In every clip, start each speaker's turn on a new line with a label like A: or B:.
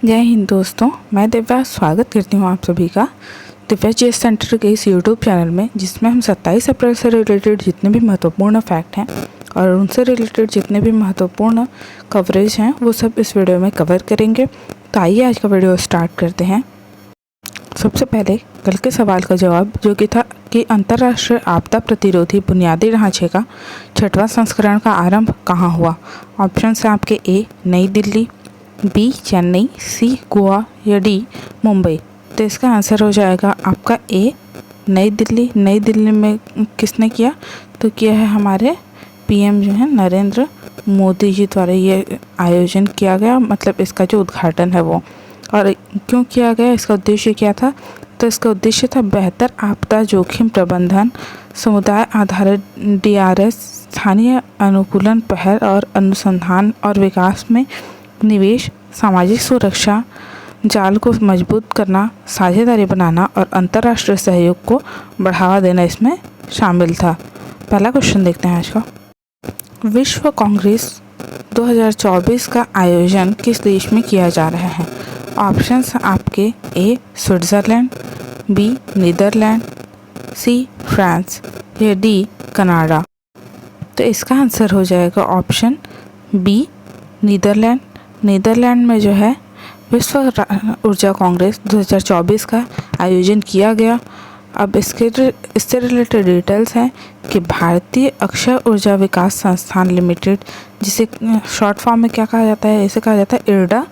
A: जय हिंद दोस्तों, मैं दिव्या स्वागत करती हूँ आप सभी का दिव्या जीएस सेंटर के इस यूट्यूब चैनल में, जिसमें हम 27 अप्रैल से रिलेटेड जितने भी महत्वपूर्ण फैक्ट हैं और उनसे रिलेटेड जितने भी महत्वपूर्ण कवरेज हैं वो सब इस वीडियो में कवर करेंगे। तो आइए आज का वीडियो स्टार्ट करते हैं। सबसे पहले कल के सवाल का जवाब जो कि था कि अंतर्राष्ट्रीय आपदा प्रतिरोधी बुनियादी ढांचे का 6वां संस्करण का आरंभ कहाँ हुआ। ऑप्शन है आपके ए नई दिल्ली, बी चेन्नई, सी गोवा या डी मुंबई। तो इसका आंसर हो जाएगा आपका ए नई दिल्ली। नई दिल्ली में किसने किया? तो किया है हमारे पीएम जो है नरेंद्र मोदी जी द्वारा ये आयोजन किया गया, मतलब इसका जो उद्घाटन है वो। और क्यों किया गया, इसका उद्देश्य क्या था? तो इसका उद्देश्य था बेहतर आपदा जोखिम प्रबंधन, समुदाय आधारित डीआरएस, स्थानीय अनुकूलन पहल और अनुसंधान और विकास में निवेश, सामाजिक सुरक्षा जाल को मजबूत करना, साझेदारी बनाना और अंतर्राष्ट्रीय सहयोग को बढ़ावा देना इसमें शामिल था। पहला क्वेश्चन देखते हैं आज का। विश्व कांग्रेस 2024 का आयोजन किस देश में किया जा रहा है? ऑप्शंस आपके A Switzerland, B Netherlands, C France या डी कनाडा। तो इसका आंसर हो जाएगा ऑप्शन बी नीदरलैंड। नीदरलैंड में जो है विश्व ऊर्जा कांग्रेस 2024 का आयोजन किया गया। अब इससे रिलेटेड डिटेल्स हैं कि भारतीय अक्षय ऊर्जा विकास संस्थान लिमिटेड, जिसे शॉर्ट फॉर्म में क्या कहा जाता है, इसे कहा जाता है इर्डा,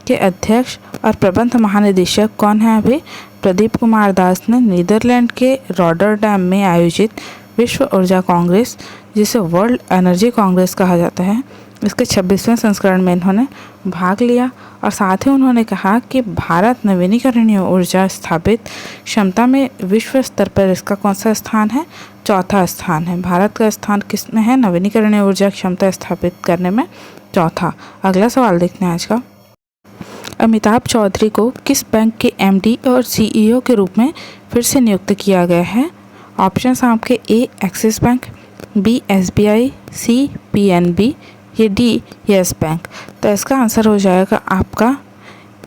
A: के अध्यक्ष और प्रबंध महानिदेशक कौन है? अभी प्रदीप कुमार दास ने नीदरलैंड के रॉटरडैम में आयोजित विश्व ऊर्जा कांग्रेस, जिसे वर्ल्ड एनर्जी कांग्रेस कहा जाता है, इसके 26वें संस्करण में इन्होंने भाग लिया। और साथ ही उन्होंने कहा कि भारत नवीनीकरणीय ऊर्जा स्थापित क्षमता में विश्व स्तर पर इसका कौन सा स्थान है? चौथा स्थान है। भारत का स्थान किस में है? नवीनीकरणीय ऊर्जा क्षमता स्थापित करने में चौथा। अगला सवाल देखते हैं आज का। अमिताभ चौधरी को किस बैंक के एमडी और सीईओ के रूप में फिर से नियुक्त किया गया है? ऑप्शन आपके ए एक्सिस बैंक, बी एसबीआई, सी पीएनबी, ये डी यस बैंक। तो इसका आंसर हो जाएगा आपका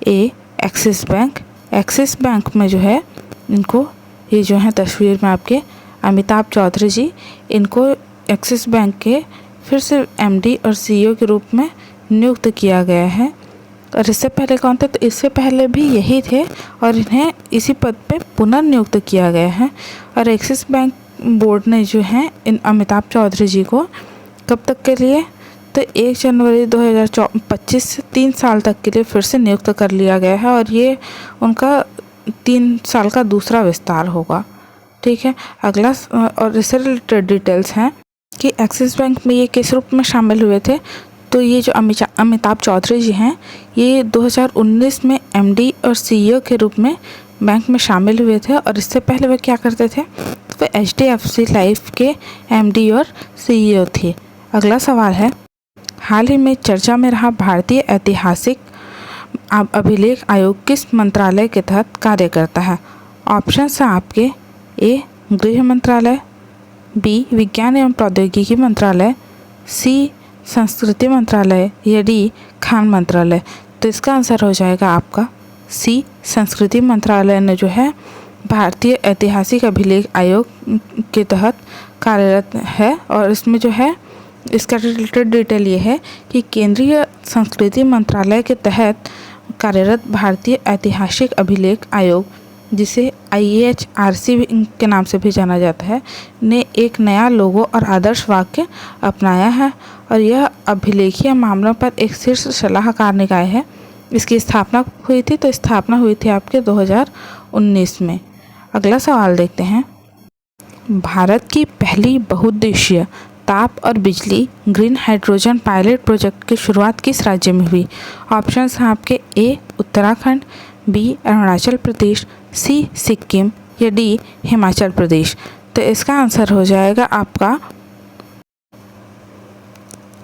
A: ए एक्सिस बैंक। एक्सिस बैंक में जो है इनको, ये जो है तस्वीर में आपके अमिताभ चौधरी जी, इनको एक्सिस बैंक के फिर से एमडी और सीईओ के रूप में नियुक्त किया गया है। और इससे पहले कौन थे? तो इससे पहले भी यही थे और इन्हें इसी पद पे पुनर्नियुक्त किया गया है। और एक्सिस बैंक बोर्ड ने जो है इन अमिताभ चौधरी जी को कब तक के लिए? तो 1 जनवरी 2025 से 3 साल तक के लिए फिर से नियुक्त कर लिया गया है और ये उनका 3 साल का दूसरा विस्तार होगा। ठीक है, अगला और इससे रिलेटेड डिटेल्स हैं कि एक्सिस बैंक में ये किस रूप में शामिल हुए थे। तो ये जो अमिताभ चौधरी जी हैं, ये 2019 में एमडी और सीईओ के रूप में बैंक में शामिल हुए थे। और इससे पहले वे क्या करते थे? तो वे एचडीएफसी लाइफ के एमडी और सीईओ थे। अगला सवाल है, हाल ही में चर्चा में रहा भारतीय ऐतिहासिक अभिलेख आयोग किस मंत्रालय के तहत कार्य करता है? ऑप्शन हैं आपके ए गृह मंत्रालय, बी विज्ञान एवं प्रौद्योगिकी मंत्रालय, सी संस्कृति मंत्रालय या डी खान मंत्रालय। तो इसका आंसर हो जाएगा आपका सी संस्कृति मंत्रालय ने जो है भारतीय ऐतिहासिक अभिलेख आयोग के तहत कार्यरत है। और इसमें जो है इसका रिलेटेड डिटेल ये है कि केंद्रीय संस्कृति मंत्रालय के तहत कार्यरत भारतीय ऐतिहासिक अभिलेख आयोग, जिसे IAHRC के नाम से भी जाना जाता है, ने एक नया लोगो और आदर्श वाक्य अपनाया है। और यह अभिलेखीय मामलों पर एक शीर्ष सलाहकार निकाय है। इसकी स्थापना हुई थी, तो स्थापना हुई थी आपके 2019 में। अगला सवाल देखते हैं। भारत की पहली बहुउद्देशीय ताप और बिजली ग्रीन हाइड्रोजन पायलट प्रोजेक्ट की शुरुआत किस राज्य में हुई? ऑप्शंस हैं आपके ए उत्तराखंड, बी अरुणाचल प्रदेश, सी सिक्किम या डी हिमाचल प्रदेश। तो इसका आंसर हो जाएगा आपका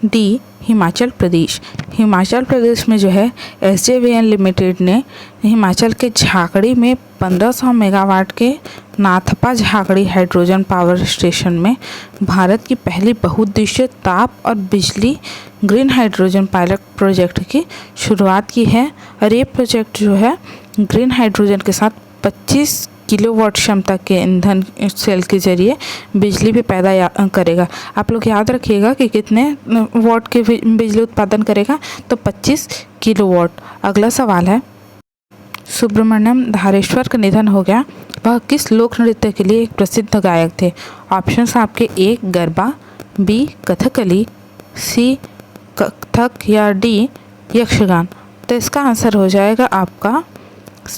A: डी हिमाचल प्रदेश। हिमाचल प्रदेश में जो है SJVN लिमिटेड ने हिमाचल के झाकड़ी में 1500 मेगावाट के Nathpa Jhakri hydrogen power station में भारत की पहली बहुउद्देशीय ताप और बिजली ग्रीन हाइड्रोजन पायलट प्रोजेक्ट की शुरुआत की है। और ये प्रोजेक्ट जो है ग्रीन हाइड्रोजन के साथ 25 किलोवाट क्षमता के ईंधन सेल के जरिए बिजली भी पैदा करेगा। आप लोग याद रखिएगा कि कितने वाट के बिजली उत्पादन करेगा, तो 25 किलोवाट। अगला सवाल है, सुब्रमण्यम धारेश्वर का निधन हो गया, वह किस लोक नृत्य के लिए एक प्रसिद्ध गायक थे? ऑप्शंस आपके ए गरबा, बी कथकली, सी कथक या डी यक्षगान। तो इसका आंसर हो जाएगा आपका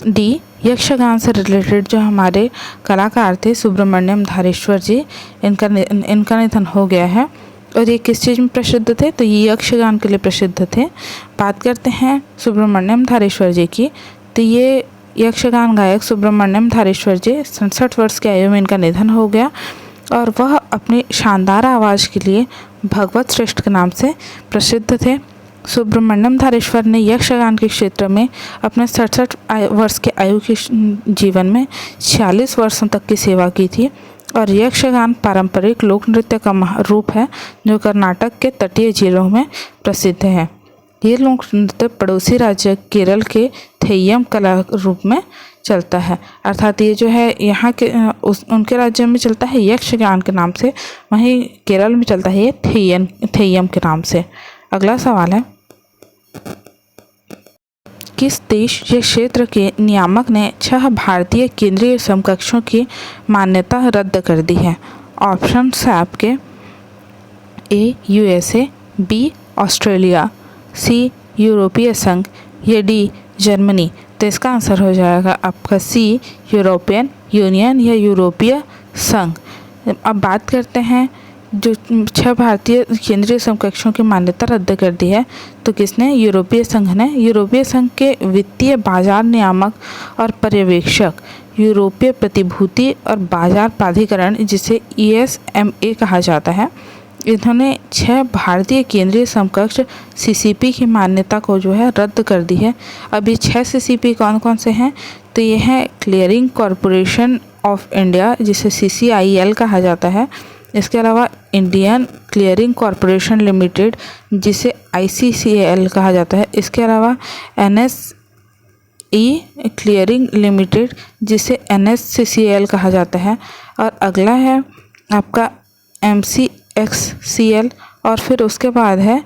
A: डी यक्षगान से रिलेटेड जो हमारे कलाकार थे सुब्रमण्यम धारेश्वर जी, इनका निधन हो गया है। और ये किस चीज़ में प्रसिद्ध थे? तो ये यक्षगान के लिए प्रसिद्ध थे। बात करते हैं सुब्रमण्यम धारेश्वर जी की, तो ये यक्षगान गायक सुब्रमण्यम धारेश्वर जी 67 वर्ष की आयु में इनका निधन हो गया और वह अपनी शानदार आवाज़ के लिए भगवत श्रेष्ठ के नाम से प्रसिद्ध थे। सुब्रमण्यम धारेश्वर ने यक्षगान के क्षेत्र में अपने 67 वर्ष के आयु के जीवन में 46 वर्षों तक की सेवा की थी और यक्षगान पारंपरिक लोक नृत्य का रूप है जो कर्नाटक के तटीय जिलों में प्रसिद्ध है। ये लोक नृत्य पड़ोसी राज्य केरल के थेय्यम कला रूप में चलता है, अर्थात ये जो है यहाँ के उनके राज्य में चलता है यक्षगान के नाम से, वहीं केरल में चलता है ये थेय्यम के नाम से। अगला सवाल है, किस देश या क्षेत्र के नियामक ने 6 भारतीय केंद्रीय समकक्षों की मान्यता रद्द कर दी है? ऑप्शंस है आपके ए यूएसए, बी ऑस्ट्रेलिया, सी यूरोपीय संघ या डी जर्मनी। तो इसका आंसर हो जाएगा आपका सी यूरोपियन यूनियन या यूरोपीय संघ। अब बात करते हैं जो 6 भारतीय केंद्रीय समकक्षों की मान्यता रद्द कर दी है, तो किसने? यूरोपीय संघ ने। यूरोपीय संघ के वित्तीय बाजार नियामक और पर्यवेक्षक यूरोपीय प्रतिभूति और बाजार प्राधिकरण, जिसे ESMA कहा जाता है, इन्होंने 6 भारतीय केंद्रीय समकक्ष CCP की मान्यता को जो है रद्द कर दी है। अभी 6 CCP कौन कौन से हैं? तो ये है क्लियरिंग कॉरपोरेशन ऑफ इंडिया, जिसे CCIL कहा जाता है। इसके अलावा इंडियन क्लियरिंग कॉरपोरेशन लिमिटेड, जिसे ICCL कहा जाता है। इसके अलावा NSE क्लियरिंग लिमिटेड, जिसे NSCCL कहा जाता है। और अगला है आपका MCXCL, और फिर उसके बाद है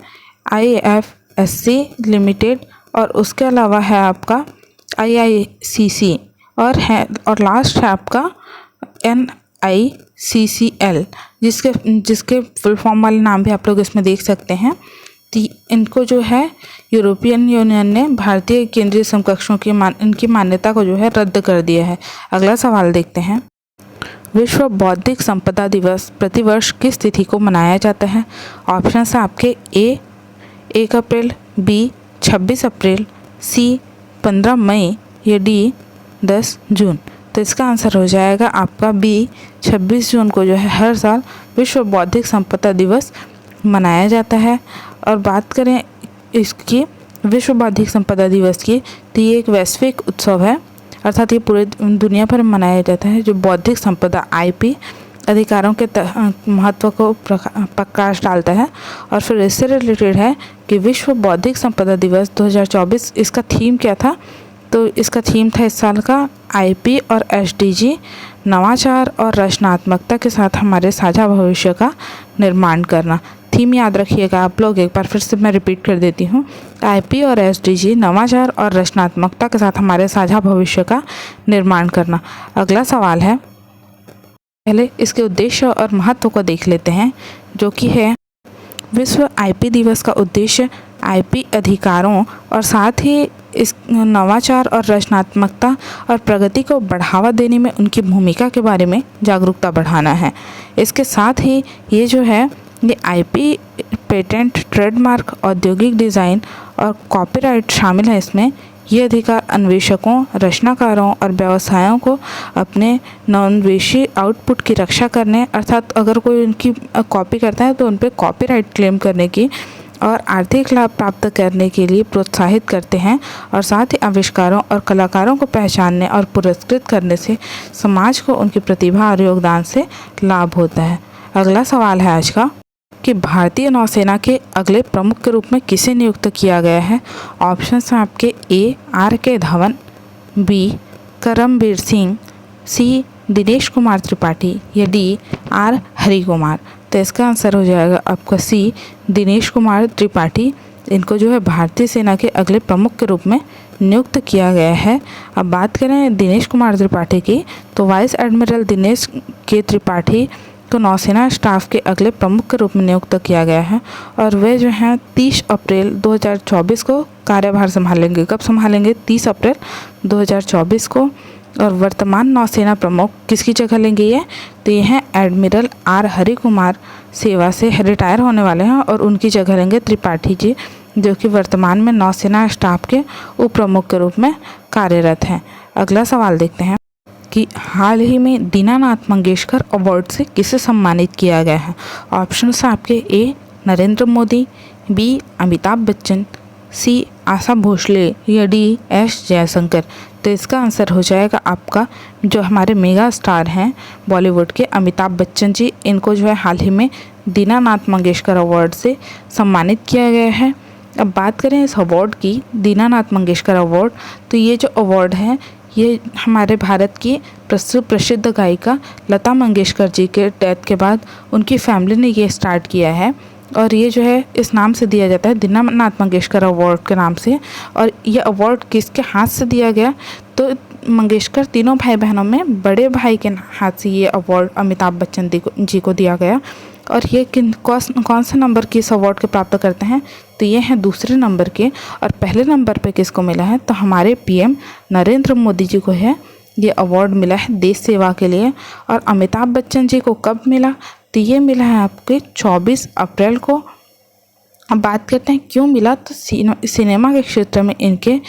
A: IFSC लिमिटेड, और उसके अलावा है आपका IICC, और लास्ट है आपका NICCL, जिसके फुल फॉर्म वाले नाम भी आप लोग इसमें देख सकते हैं। तो इनको जो है यूरोपियन यूनियन ने भारतीय केंद्रीय समकक्षों की इनकी मान्यता को जो है रद्द कर दिया है। अगला सवाल देखते हैं, विश्व बौद्धिक संपदा दिवस प्रतिवर्ष किस तिथि को मनाया जाता है? ऑप्शन है आपके ए 1 अप्रैल, बी 26 अप्रैल, सी 15 मई या डी 10 जून। तो इसका आंसर हो जाएगा आपका बी 26 जून को जो है हर साल विश्व बौद्धिक संपदा दिवस मनाया जाता है। और बात करें इसकी विश्व बौद्धिक संपदा दिवस की, तो ये एक वैश्विक उत्सव है, अर्थात ये पूरे दुनिया भर में मनाया जाता है, जो बौद्धिक संपदा IP अधिकारों के महत्व को प्रकाश डालता है। और फिर इससे रिलेटेड है कि विश्व बौद्धिक संपदा दिवस 2024, इसका थीम क्या था? तो इसका थीम था इस साल का IP और SDG, नवाचार और रचनात्मकता के साथ हमारे साझा भविष्य का निर्माण करना। थीम याद रखिएगा आप लोग, एक बार फिर से मैं रिपीट कर देती हूँ, IP और SDG, नवाचार और रचनात्मकता के साथ हमारे साझा भविष्य का निर्माण करना। अगला सवाल है, पहले इसके उद्देश्य और महत्व को देख लेते हैं, जो कि है विश्व IP दिवस का उद्देश्य IP अधिकारों और साथ ही इस नवाचार और रचनात्मकता और प्रगति को बढ़ावा देने में उनकी भूमिका के बारे में जागरूकता बढ़ाना है। इसके साथ ही ये जो है ये IP, पेटेंट, ट्रेडमार्क, औद्योगिक डिज़ाइन और कॉपीराइट शामिल है इसमें। ये अधिकार अन्वेषकों, रचनाकारों और व्यवसायों को अपने नवोन्मेषी आउटपुट की रक्षा करने, अर्थात अगर कोई उनकी कॉपी करता है तो उन पर कॉपीराइट क्लेम करने की और आर्थिक लाभ प्राप्त करने के लिए प्रोत्साहित करते हैं। और साथ ही आविष्कारों और कलाकारों को पहचानने और पुरस्कृत करने से समाज को उनकी प्रतिभा और योगदान से लाभ होता है। अगला सवाल है आज का, कि भारतीय नौसेना के अगले प्रमुख के रूप में किसे नियुक्त किया गया है? ऑप्शंस हैं आपके ए आर के धवन, बी करमबीर सिंह, सी दिनेश कुमार त्रिपाठी या डी आर हरि कुमार। तो इसका आंसर हो जाएगा आपका सी दिनेश कुमार त्रिपाठी। इनको जो है भारतीय सेना के अगले प्रमुख के रूप में नियुक्त किया गया है। अब बात करें दिनेश कुमार त्रिपाठी की, तो वाइस एडमिरल दिनेश के त्रिपाठी को नौसेना स्टाफ के अगले प्रमुख के रूप में नियुक्त किया गया है और वे जो हैं 30 अप्रैल 2024 को कार्यभार संभालेंगे। कब संभालेंगे? 30 अप्रैल 2024 को। और वर्तमान नौसेना प्रमुख किसकी जगह लेंगे ये? तो ये हैं एडमिरल आर हरि कुमार, सेवा से रिटायर होने वाले हैं और उनकी जगह लेंगे त्रिपाठी जी, जो कि वर्तमान में नौसेना स्टाफ के उप प्रमुख के रूप में कार्यरत हैं। अगला सवाल देखते हैं कि हाल ही में दीनानाथ मंगेशकर अवार्ड से किसे सम्मानित किया गया है? ऑप्शंस आपके ए नरेंद्र मोदी, बी अमिताभ बच्चन, सी आशा भोसले या डी एस जयशंकर। तो इसका आंसर हो जाएगा आपका जो हमारे मेगा स्टार हैं बॉलीवुड के अमिताभ बच्चन जी, इनको जो है हाल ही में दीनानाथ मंगेशकर अवार्ड से सम्मानित किया गया है। अब बात करें इस अवार्ड की, दीनानाथ मंगेशकर अवार्ड, तो ये जो अवार्ड है ये हमारे भारत की प्रसिद्ध गायिका लता मंगेशकर जी के डेथ के बाद उनकी फैमिली ने ये स्टार्ट किया है और ये जो है इस नाम से दिया जाता है, दीनानाथ मंगेशकर अवार्ड के नाम से। और ये अवार्ड किसके हाथ से दिया गया? तो मंगेशकर तीनों भाई बहनों में बड़े भाई के हाथ से ये अवार्ड अमिताभ बच्चन जी को दिया गया। और ये कौन से नंबर की इस अवार्ड के प्राप्त करते हैं? तो ये हैं दूसरे नंबर के। और पहले नंबर पे किसको मिला है? तो हमारे पीएम नरेंद्र मोदी जी को है ये अवार्ड मिला है देश सेवा के लिए। और अमिताभ बच्चन जी को कब मिला? तो ये मिला है आपके 24 अप्रैल को। अब बात करते हैं क्यों मिला, तो सिनेमा के क्षेत्र में इनके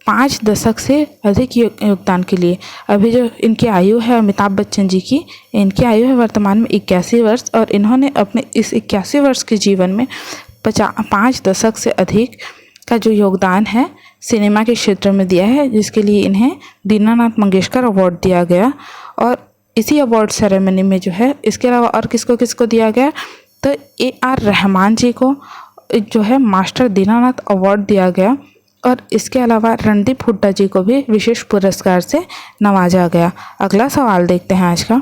A: 5 दशक से अधिक योगदान के लिए। अभी जो इनकी आयु है अमिताभ बच्चन जी की, इनकी आयु है वर्तमान में 81 वर्ष और इन्होंने अपने इस 81 वर्ष के जीवन में 5 दशक से अधिक का जो योगदान है सिनेमा के क्षेत्र में दिया है, जिसके लिए इन्हें दीनानाथ मंगेशकर अवार्ड दिया गया। और इसी अवार्ड सेरेमनी में जो है इसके अलावा और किसको किसको दिया गया? तो AR रहमान जी को जो है मास्टर दीनानाथ अवार्ड दिया गया और इसके अलावा रणदीप हुड्डा जी को भी विशेष पुरस्कार से नवाजा गया। अगला सवाल देखते हैं आज का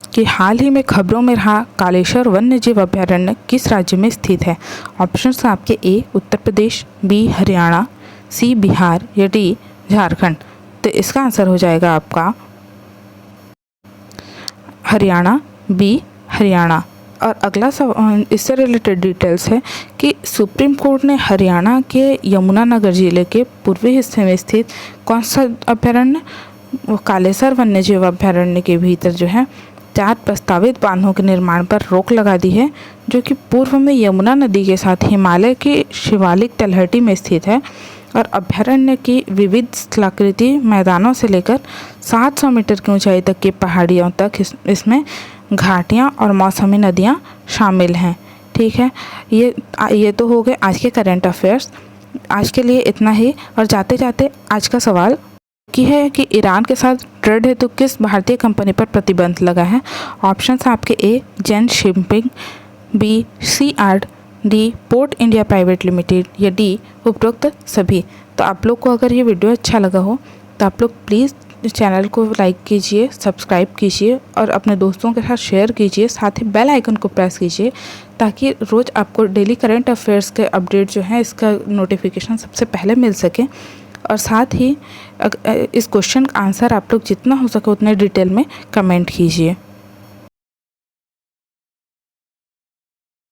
A: कि हाल ही में खबरों में रहा कालेश्वर वन्य जीव अभयारण्य किस राज्य में स्थित है? ऑप्शंस आपके ए उत्तर प्रदेश, बी हरियाणा, सी बिहार या डी झारखंड। तो इसका आंसर हो जाएगा आपका हरियाणा, बी हरियाणा। और अगला सवाल इससे रिलेटेड डिटेल्स है कि सुप्रीम कोर्ट ने हरियाणा के यमुनानगर जिले के पूर्वी हिस्से में स्थित कौन सा अभयारण्य, वो कालेसर वन्यजीव अभयारण्य के भीतर जो है 4 प्रस्तावित बांधों के निर्माण पर रोक लगा दी है, जो कि पूर्व में यमुना नदी के साथ हिमालय की शिवालिक तलहटी में स्थित है। और अभयारण्य की विविध स्थलाकृति मैदानों से लेकर 700 मीटर की ऊंचाई तक की पहाड़ियों तक इसमें घाटियां और मौसमी नदियां शामिल हैं। ठीक है, ये तो हो गए आज के करंट अफेयर्स। आज के लिए इतना ही। और जाते जाते आज का सवाल की है कि ईरान के साथ ट्रेड हेतु किस भारतीय कंपनी पर प्रतिबंध लगा है? ऑप्शंस आपके ए जैन शिपिंग, बी सीआर्ट, D port India private limited या डी उपरोक्त सभी। तो आप लोग को अगर ये वीडियो अच्छा लगा हो तो आप लोग प्लीज़ चैनल को लाइक कीजिए, सब्सक्राइब कीजिए और अपने दोस्तों के साथ शेयर कीजिए। साथ ही बेल आइकन को प्रेस कीजिए ताकि रोज़ आपको डेली करंट अफेयर्स के अपडेट जो है इसका नोटिफिकेशन सबसे पहले मिल सके। और साथ ही इस क्वेश्चन का आंसर आप लोग जितना हो सके उतने डिटेल में कमेंट कीजिए।